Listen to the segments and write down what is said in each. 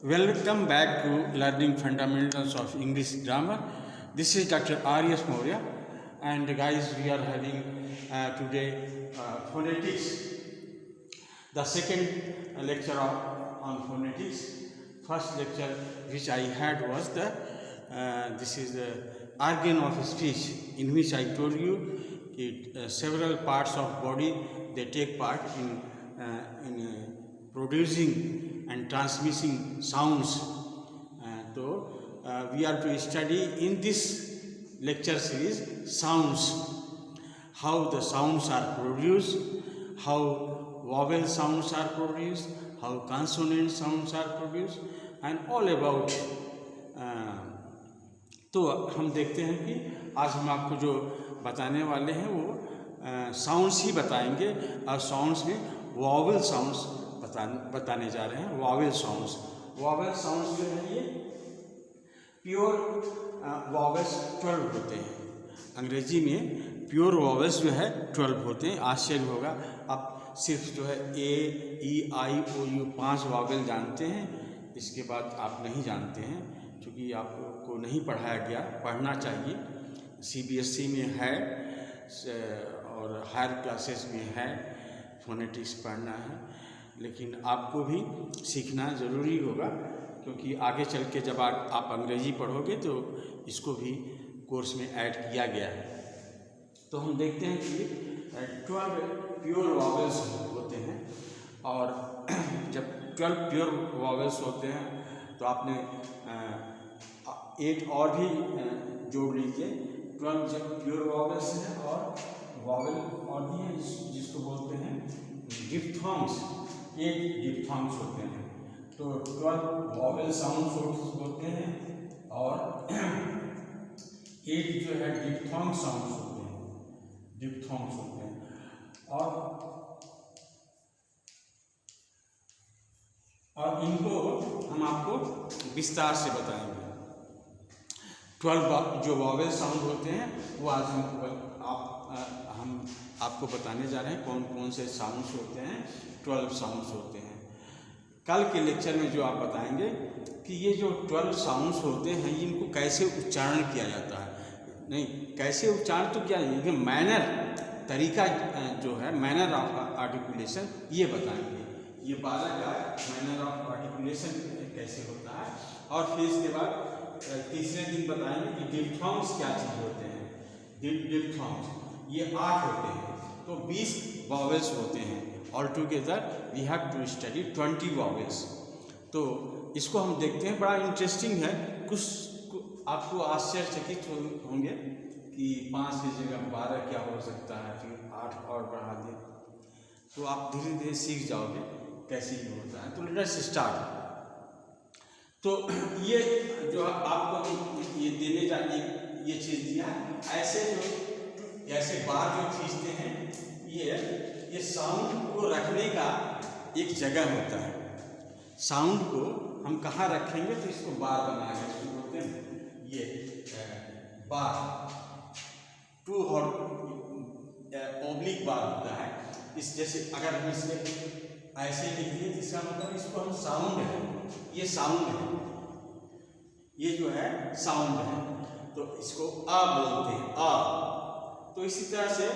Welcome back to Learning Fundamentals of English Grammar. This is Dr. R.S. Maurya, and guys, we are having today phonetics, the second lecture on phonetics. First lecture which I had was this is the organ of speech, in which I told you several parts of body they take part in producing and transmitting sounds. So we are to study in this lecture series sounds, how the sounds are produced, how vowel sounds are produced, how consonant sounds are produced, and all about. तो हम देखते हैं कि आज हम आपको जो बताने वाले हैं वो साउंड्स ही बताएंगे, और साउंड्स में वॉवेल साउंड्स बताने जा रहे हैं। वॉवेल साउंड्स जो है ये प्योर वॉवेल्स 12 होते हैं। अंग्रेजी में प्योर वॉवेल्स जो है 12 होते हैं। आश्चर्य होगा, आप सिर्फ जो है ए, ई, आई, ओ, यू 5 वॉवेल जानते हैं, इसके बाद आप नहीं जानते हैं, क्योंकि आपको नहीं पढ़ाया गया। पढ़ना चाहिए, CBSE में है और हायर क्लासेस में है, फोनेटिक्स पढ़ना है, लेकिन आपको भी सीखना ज़रूरी होगा, क्योंकि आगे चल के जब आप अंग्रेजी पढ़ोगे तो इसको भी कोर्स में ऐड किया गया है। तो हम देखते हैं कि 12 प्योर वॉवेल्स होते हैं, और जब 12 प्योर वॉवेल्स होते हैं तो आपने 8 और भी जोड़ लीजिए। 12 जब प्योर वॉवेल्स हैं और वॉवेल और भी हैं जिसको बोलते हैं डिप्थॉन्ग्स, 8 डिप्थॉन्ग्स होते हैं। तो 12 वॉवेल साउंड्स होते हैं और 8 जो है डिप्थॉन्ग साउंड्स होते हैं, और इनको हम आपको विस्तार से बताएंगे। 12 जो वॉवेल साउंड होते हैं वो आज हम आपको बताने जा रहे हैं कौन कौन से साउंड्स होते हैं। 12 साउंड्स होते हैं। कल के लेक्चर में जो आप बताएंगे कि ये जो 12 साउंड्स होते हैं इनको कैसे उच्चारण किया जाता है, नहीं कैसे उच्चारण तो क्या है, मैनर तरीका जो है, मैनर ऑफ आर्टिकुलेशन, ये बताएंगे। ये 12 का मैनर ऑफ आर्टिकुलेशन कैसे होता है, और फिर इसके बाद तीसरे दिन बताएंगे कि डिप्थॉन्ग्स क्या चीज़ होते हैं। डिप्थॉन्ग्स ये 8 होते हैं, तो 20 वॉवेल्स होते हैं। All together we have to study 20 vowels. तो इसको हम देखते हैं, बड़ा इंटरेस्टिंग है। कुछ आपको आश्चर्यचकित होंगे कि 5 की जगह 12 क्या हो सकता है, फिर 8 और बढ़ा दें, तो आप धीरे धीरे सीख जाओगे कैसे ये होता है। तो लेट अस स्टार्ट। तो ये जो आपको ये देने जाने ये चीज़ दिया, ऐसे बार जो खींचते हैं, ये साउंड को रखने का एक जगह होता है। साउंड को हम कहाँ रखेंगे, तो इसको बार बनाएंगे, इसको बोलते हैं ये बार। 2 और ओब्लिक बार होता है। इस जैसे अगर हम इसमें ऐसे लिख दिए, इसका मतलब इसको हम साउंड है, ये साउंड है, ये जो है साउंड है, तो इसको आ बोलते हैं, आ। तो इसी तरह से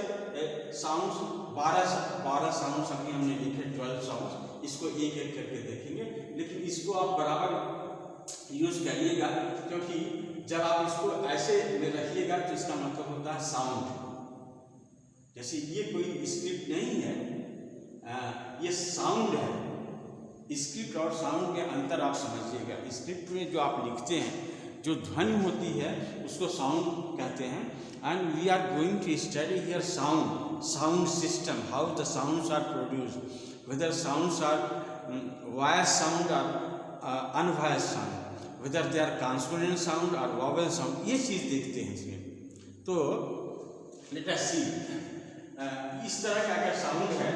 साउंड्स 12 साउंड्स अभी हमने लिखे, 12 साउंड्स, इसको एक एक करके देखेंगे, लेकिन इसको आप बराबर यूज करिएगा, क्योंकि जब आप इसको ऐसे में रखिएगा तो इसका मतलब होता है साउंड। जैसे ये कोई स्क्रिप्ट नहीं है, ये साउंड है। स्क्रिप्ट और साउंड के अंतर आप समझिएगा। स्क्रिप्ट में जो आप लिखते हैं, जो ध्वनि होती है, उसको साउंड कहते हैं। And we are going to study here sound system, how the sounds are produced, whether sounds are voice sound और unvoice sound, whether they are consonant sound और वॉवेल साउंड, ये चीज़ देखते हैं इसमें। तो लेट अस सी, इस तरह का अगर साउंड है,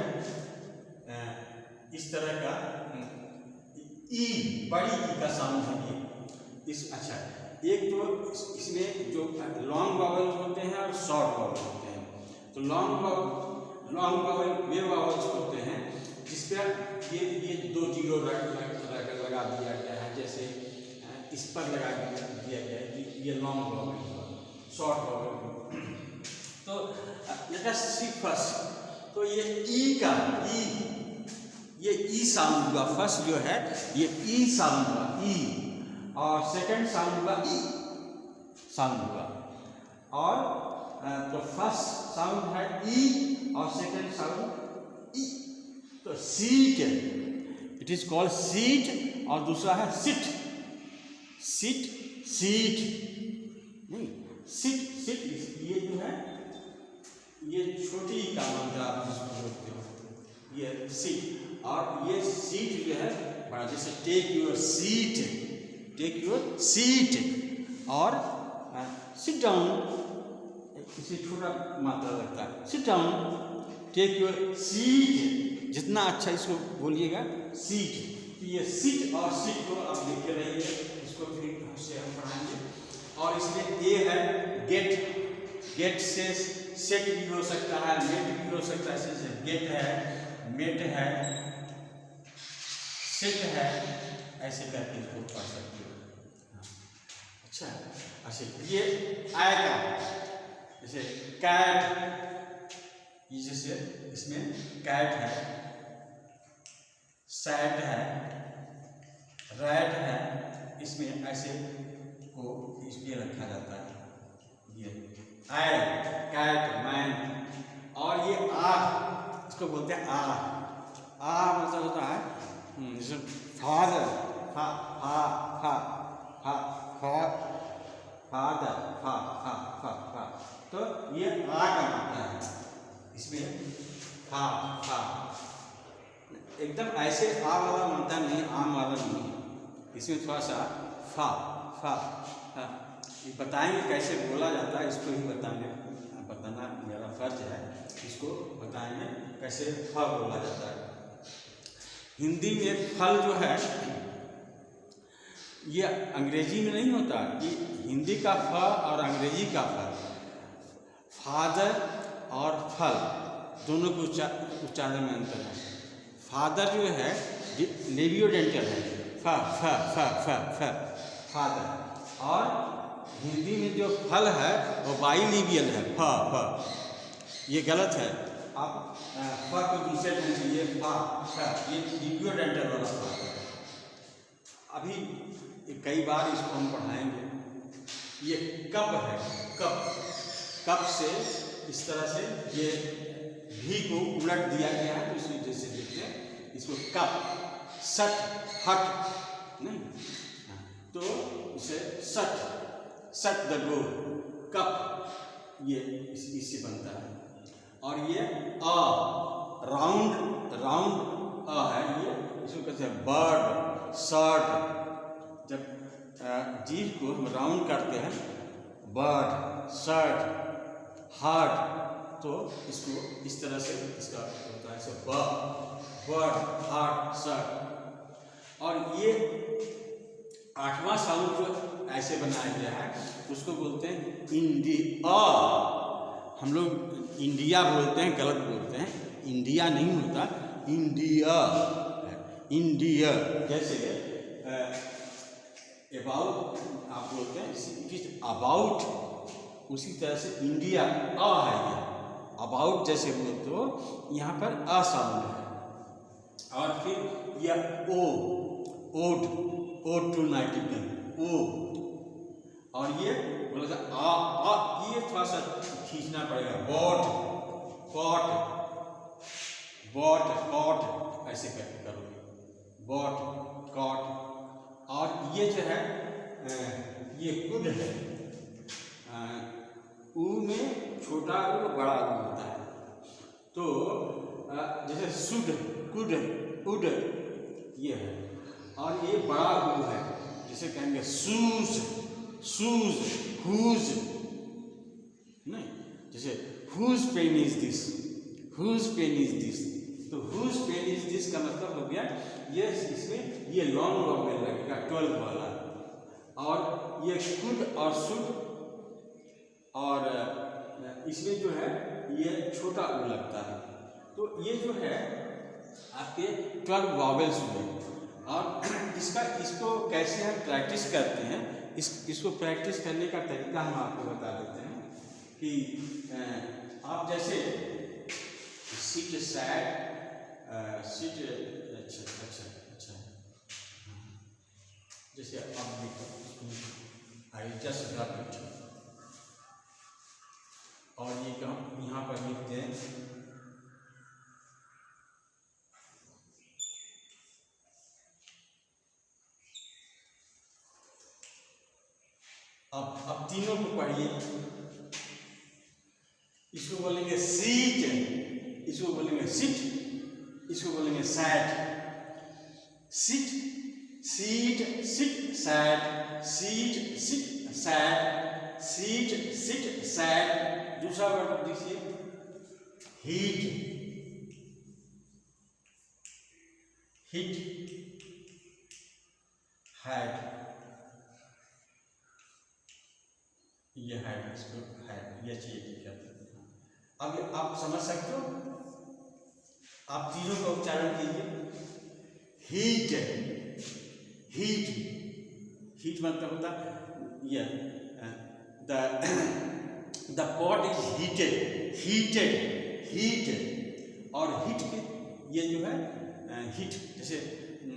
इस तरह का ई, बड़ी ई का साउंड है ये। अच्छा, एक तो इसमें जो लॉन्ग वावल होते हैं और शॉर्ट वावल होते हैं। तो लॉन्ग वावल वे वावल्स होते हैं जिस पर ये 2 जीरो लगा लगा दिया गया है, जैसे इस पर लगा दिया गया है, ये लॉन्ग वॉवेल, शॉर्ट वॉवेल। तो लेट अस सी फर्स्ट, तो ये ई का ये ई साउंड हुआ, फर्स्ट जो है ये ई साउंड हुआ, ई, और सेकंड साउंड हुआ ई साउंड हुआ, और तो फर्स्ट साउंड है ई और सेकंड साउंड ई। तो seat, it is called seat, और दूसरा है सिट, सिट, सीट नहीं, सिट, सिट ये जो है ये छोटी का मंत्र आप जिसको बोलते हो, ये सीट, और ये सीट जो है बड़ा, जैसे take your seat, take your seat, और सिट डाउन इसे छोटा मात्रा लगता है, sit down, take your seat, जितना अच्छा इसको बोलिएगा सीट। तो ये सीट और सीट को आप लिखे रहिए, इसको फिर से हम पढ़ाएंगे। और इसमें ए है गेट, गेट से सेट भी हो सकता है, मेट भी हो सकता है, जैसे गेट है, मेट है, सेट है, ऐसे करके इसको पढ़ सकते हो। अच्छा, ये आय का, जैसे कैट, ये जैसे इसमें कैट है, सैट है, रैट है, इसमें ऐसे को इसमें रखा जाता है। ये आय, कैट, मैन, और ये आर, इसको बोलते हैं आर, आर मतलब होता है जैसे फादर, फा फा फा फा फा फादर, फा फा फा फा, तो ये आ का मात्रा है इसमें, फा फा, एकदम ऐसे आ वाला मात्रा नहीं, आम वाला नहीं, इसमें थोड़ा सा फा फा फा। ये बताएंगे कैसे बोला जाता है, इसको ही बताना मेरा फर्ज है, इसको बताएंगे कैसे फा बोला जाता है। हिंदी में फल जो है ये अंग्रेजी में नहीं होता, ये हिंदी का फ और अंग्रेजी का फल, फादर और फल दोनों के उच्चारण में अंतर है। फादर जो है लेबियोडेंटल है, फ फ फ फ फ फादर, और हिंदी में जो फल है वो बाइलिबियल है, फ फ। ये गलत है, आप फ को दूसरे ढंग से, ये फा फ, ये लेबियोडेंटल वाला फ है। अभी कई बार इसको हम पढ़ाएंगे। ये कप है, कप, कप से इस तरह से ये भी को उलट दिया गया है, तो इसी जैसे देखते हैं इसको कप, सट, हट नहीं, तो इसे सट, सट द डोर, कप, ये इससे बनता है। और ये अ, राउंड, राउंड अ है, ये इसको कहते हैं बर्ड, शर्ट। जब जीभ को हम राउंड करते हैं, बर्ड, शर्ट, हार्ट, तो इसको इस तरह से इसका होता है, बर्ड, हार्ट, शर्ट। और ये 8वां साउंड जो ऐसे बनाया गया है उसको बोलते हैं इंडिया। हम लोग इंडिया बोलते हैं, गलत बोलते हैं, इंडिया नहीं होता, इंडिया, इंडिया। जैसे अबाउट आप बोलते हैं, इट इज अबाउट, उसी तरह से इंडिया अ है, ये अबाउट जैसे बोलते हो, यहाँ पर अ साउंड है। और फिर यह ओ, ओड, ओड टू नाइटिंगेल, ओ। और ये बोला था आ, ये थोड़ा सा खींचना पड़ेगा, बॉट, कॉट, बॉट, कॉट, ऐसे करके करोगे, बॉट, कॉट। और ये जो है ये कुड है, ऊ में छोटा ऊ बड़ा ऊ होता है। तो जैसे सुड, कुड, उड, ये है। और ये बड़ा ऊ है, जैसे कहेंगे शूज, शूज, हुज नहीं, जैसे whose pen is this, whose pen is this. तो हुज पेन इज दिस का मतलब हो गया ये, इसमें ये लॉन्ग वॉवेल लगेगा 12 वाला। और ये कुड और शुड, और इसमें जो है ये छोटा ऊ लगता है। तो ये जो है आपके 12 वॉवेल्स हुए। और इसको कैसे हम प्रैक्टिस करते हैं, इसको प्रैक्टिस करने का तरीका हम आपको बता देते हैं कि आप जैसे सिट सैड सिट अच्छा जैसे आप देखो आई जस्ट रब इट, और ये हम यहाँ पर लिखते हैं अब तीनों को पढ़िए। इसको बोलेंगे सीट, इसको बोलेंगे सिट, इसको बोलेंगे sad. Sit seat sit sad, seat sit sad, seat sit sad. दूसरा वर्ड देखिए हीट, हिट हैड, ये है, इसको है, ये चाहिए क्या। अब आप समझ सकते हो, आप तीनों का उच्चारण कीजिए। हीट, हीट, हीट मतलब होता ये the pot is heated, heated, heat, और हिट के ये जो है हिट, जैसे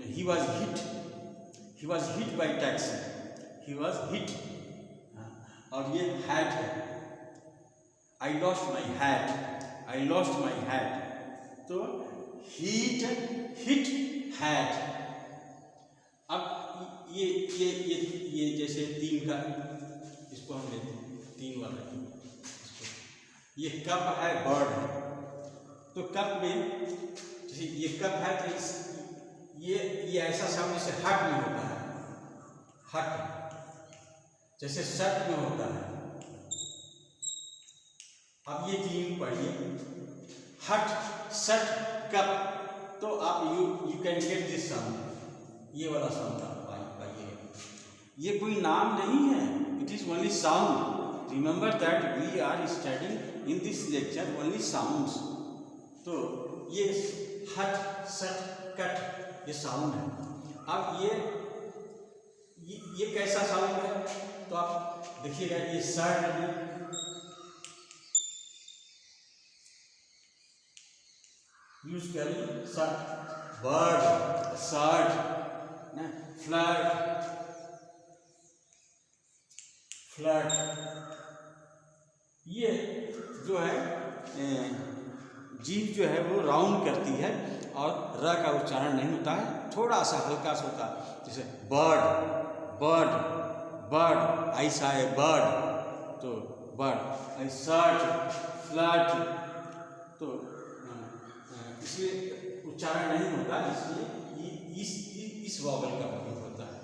he was hit by tax, he was hit, और ये हैट है, I lost my hat, I lost my hat. तो हीट हिट हैट। अब ये जैसे तीन का, इसको हम लेते हैं तीन वाला, ये कप है, बर्ड है, तो कप में जैसे ये कप है तो ये ऐसा शब्द जैसे हट में होता है, हट जैसे शर्ट में होता है। अब ये तीन पढ़िए, हट शर्ट कप, तो आप you can get this sound, ये वाला साउंड आप पाइएगा। ये कोई नाम नहीं है, it is only sound. Remember that we are studying in this lecture only sounds. तो ये हट शर्ट कट ये साउंड है। अब ये कैसा साउंड है, तो आप देखिएगा, ये शर्ट में यूज करिए, shirt, bird, shirt, flirt, flirt. ये जो है जीभ जो है वो राउंड करती है और र का उच्चारण नहीं होता है, थोड़ा सा हल्का सा होता है, जैसे बर्ड, बर्ड, बर्ड, आई सा ए बर्ड, तो बर्ड, आई शर्ट, फ्लर्ट, तो इसलिए उच्चारण नहीं होता, इसलिए इस वॉवल का प्रयोग होता है।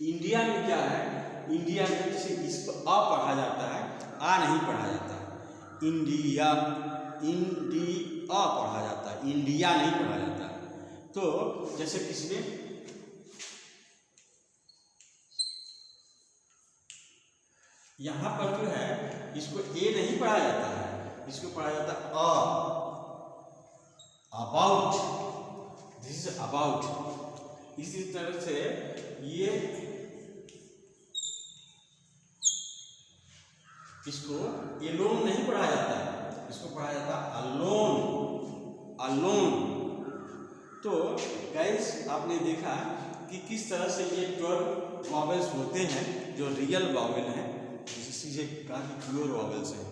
इंडिया में क्या है, इंडिया में जैसे इस पर अ पढ़ा जाता है, आ नहीं पढ़ा जाता है। इंडिया, इंडिया पढ़ा जाता है, इंडिया नहीं पढ़ा जाता है। तो जैसे किसी में यहाँ पर जो है इसको ए नहीं पढ़ा जाता है, इसको पढ़ा जाता है अ, अबाउट, दिस इज अबाउट। इसी तरह से ये इसको एलोन नहीं पढ़ा जाता है, इसको पढ़ा जाता है अलोन, अलोन। तो गाइस आपने देखा कि किस तरह से ये 12 वॉवेल्स होते हैं जो रियल वॉवेल हैं, जिसे कहा कि प्योर वॉवेल्स हैं।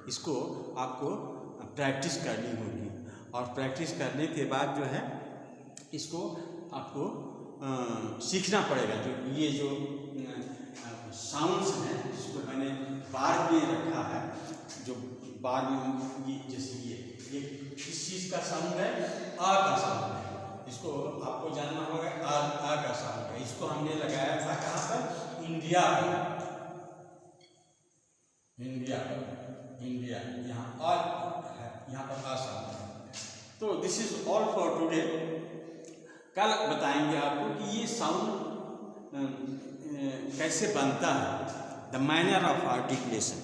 इसको आपको प्रैक्टिस करनी होगी, और प्रैक्टिस करने के बाद जो है इसको आपको सीखना पड़ेगा। जो ये जो साउंड्स हैं जिसको मैंने बार में रखा है, जो बार में ये जैसे ये किस चीज़ का साउंड है, आ का साउंड है, इसको आपको जानना होगा, आ का साउंड है। इसको हमने लगाया था कहाँ पर, इंडिया पर, इंडिया, इंडिया, यहाँ आ है, यहाँ पर आ साउंड है। तो this is all for today. कल बताएंगे आपको कि ये साउंड कैसे बनता है, द मैनर ऑफ आर्टिकुलेशन।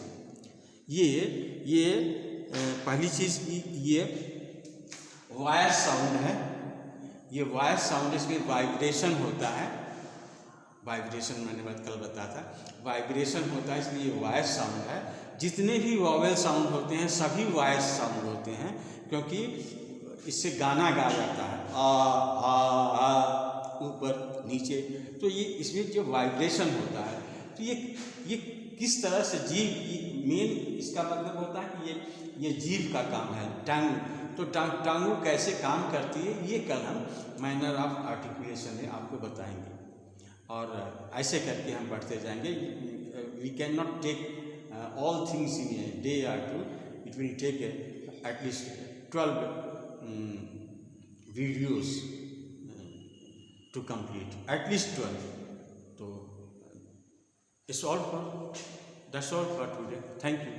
ये पहली चीज़, ये वॉयस साउंड है, ये वॉयस साउंड, इसमें वाइब्रेशन होता है। वाइब्रेशन मैंने कल बताया था, वाइब्रेशन होता है, इसलिए ये वॉयस साउंड है। जितने भी वॉवेल साउंड होते हैं सभी वॉयस साउंड होते हैं, क्योंकि इससे गाना गा जाता है, आ ऊपर नीचे। तो ये इसमें जो वाइब्रेशन होता है, तो ये किस तरह से जीव, मेन इसका मतलब होता है कि ये जीव का काम है, टंग। तो टंग कैसे काम करती है, ये कल हम मैनर ऑफ आर्टिकुलेशन में आपको बताएंगे, और ऐसे करके हम बढ़ते जाएंगे। We can not take all things in a day or two. It will take at least 12 videos to complete, at least 12. So that's all for today. Thank you.